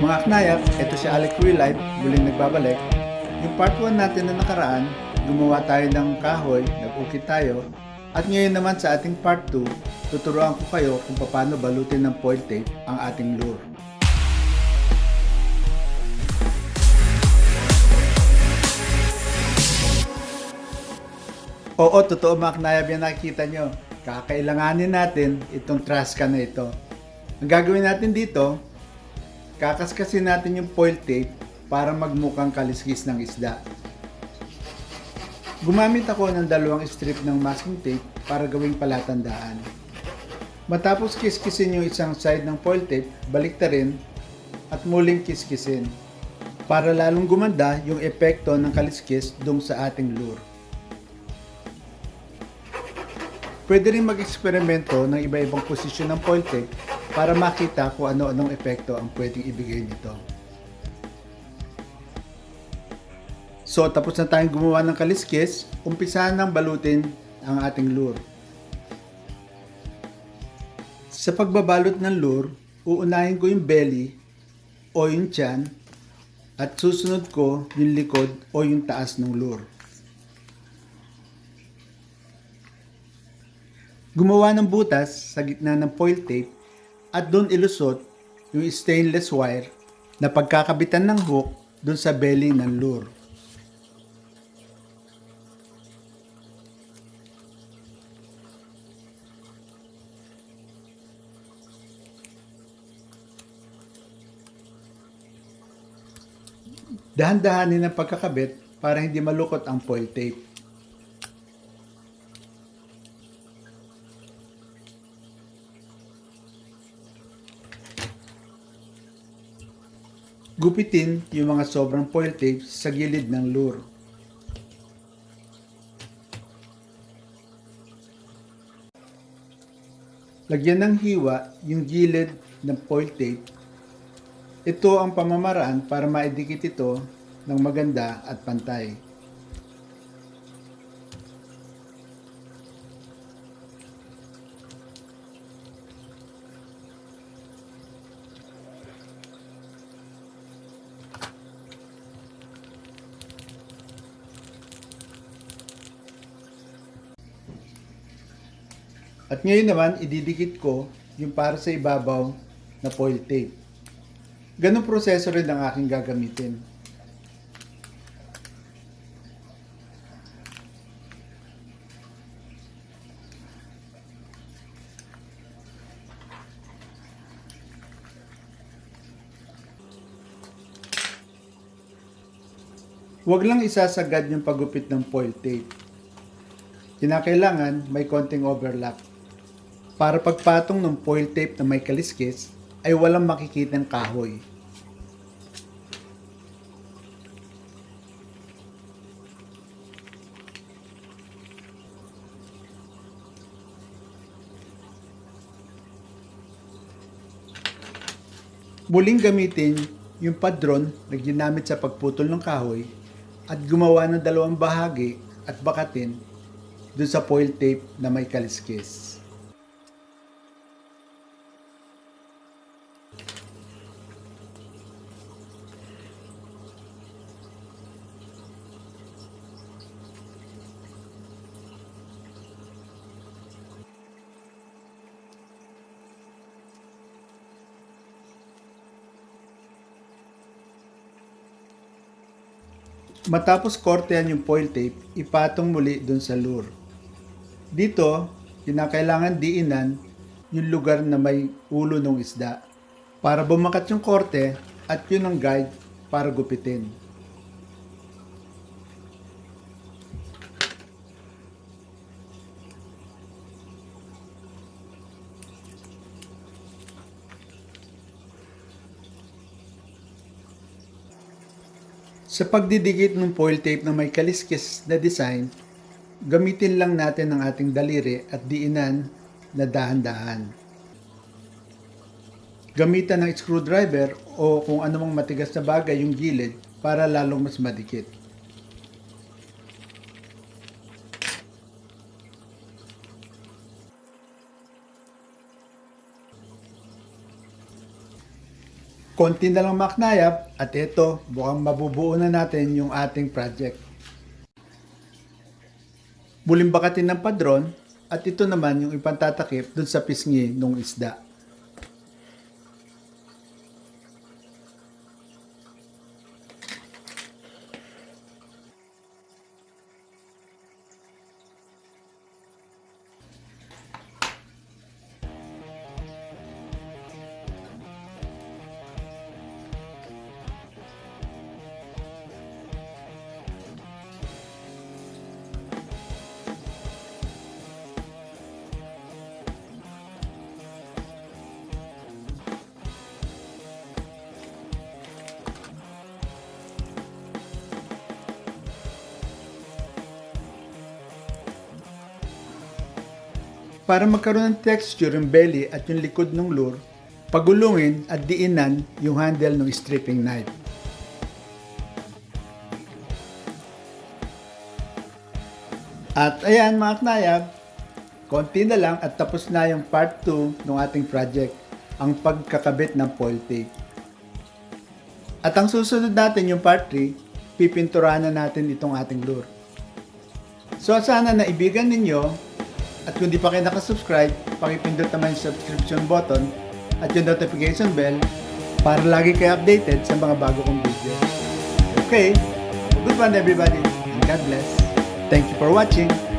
Mga knayak, ito si Alec Real Life, muling nagbabalik. Yung part 1 natin na nakaraan, gumawa tayo ng kahoy, nag-ukit tayo, at ngayon naman sa ating part 2, tuturuan ko kayo kung paano balutin ng foil tape ang ating lure. Oo, totoo mga knayab yan nakikita nyo. Kakailanganin natin itong trash can na ito. Ang gagawin natin dito, kakaskasin natin yung foil tape para magmukhang kaliskis ng isda. Gumamit ako ng dalawang strip ng masking tape para gawing palatandaan. Matapos kiskisin yung isang side ng foil tape, baliktarin at muling kiskisin para lalong gumanda yung epekto ng kaliskis dun sa ating lure. Pwede rin mag-eksperimento ng iba-ibang posisyon ng foil tape para makita kung ano-anong epekto ang pwedeng ibigay nito. So, tapos na tayong gumawa ng kaliskis, umpisahan ng balutin ang ating lure. Sa pagbabalot ng lure, uunahin ko yung belly o yung tiyan at susunod ko yung likod o yung taas ng lure. Gumawa ng butas sa gitna ng foil tape at doon ilusot yung stainless wire na pagkakabitan ng hook doon sa belly ng lure. Dahan-dahanin ang pagkakabit para hindi malukot ang foil tape. Gupitin yung mga sobrang foil tape sa gilid ng lure. Lagyan ng hiwa yung gilid ng foil tape. Ito ang pamamaraan para maidikit ito ng maganda at pantay. At ngayon naman, ididikit ko yung para sa ibabaw na foil tape. Ganong proseso rin ang aking gagamitin. Huwag lang isasagad yung paggupit ng foil tape. Kinakailangan may konting overlap para pagpatong ng foil tape na may kaliskis ay walang makikitang kahoy. Muling gamitin yung padron na ginamit sa pagputol ng kahoy at gumawa ng dalawang bahagi at bakatin doon sa foil tape na may kaliskis. Matapos kortehan yung foil tape, ipatong muli dun sa lure. Dito, kinakailangan diinan yung lugar na may ulo ng isda para bumakat yung korte at yun ang guide para gupitin. Sa pagdidikit ng foil tape na may kaliskis na design, gamitin lang natin ang ating daliri at diinan na dahan-dahan. Gamitan ng screwdriver o kung anumang matigas na bagay yung gilid para lalong mas madikit. Konti na lang maknayap at ito, mukhang mabubuo na natin yung ating project. Muling bakatin ng padron at ito naman yung ipantatakip dun sa pisngi ng isda. Para magkaroon ng texture yung belly at yung likod ng lure, pagulungin at diinan yung handle ng stripping knife. At ayan mga knayab, konti na lang at tapos na yung part 2 ng ating project, ang pagkakabit ng foil tape. At ang susunod natin yung part 3, pipinturahan na natin itong ating lure. So sana naibigan ninyo. At kung di pa kayo nakasubscribe, pakipindot naman yung subscription button at yung notification bell para lagi kayo updated sa mga bago kong video. Okay, good one everybody and God bless. Thank you for watching.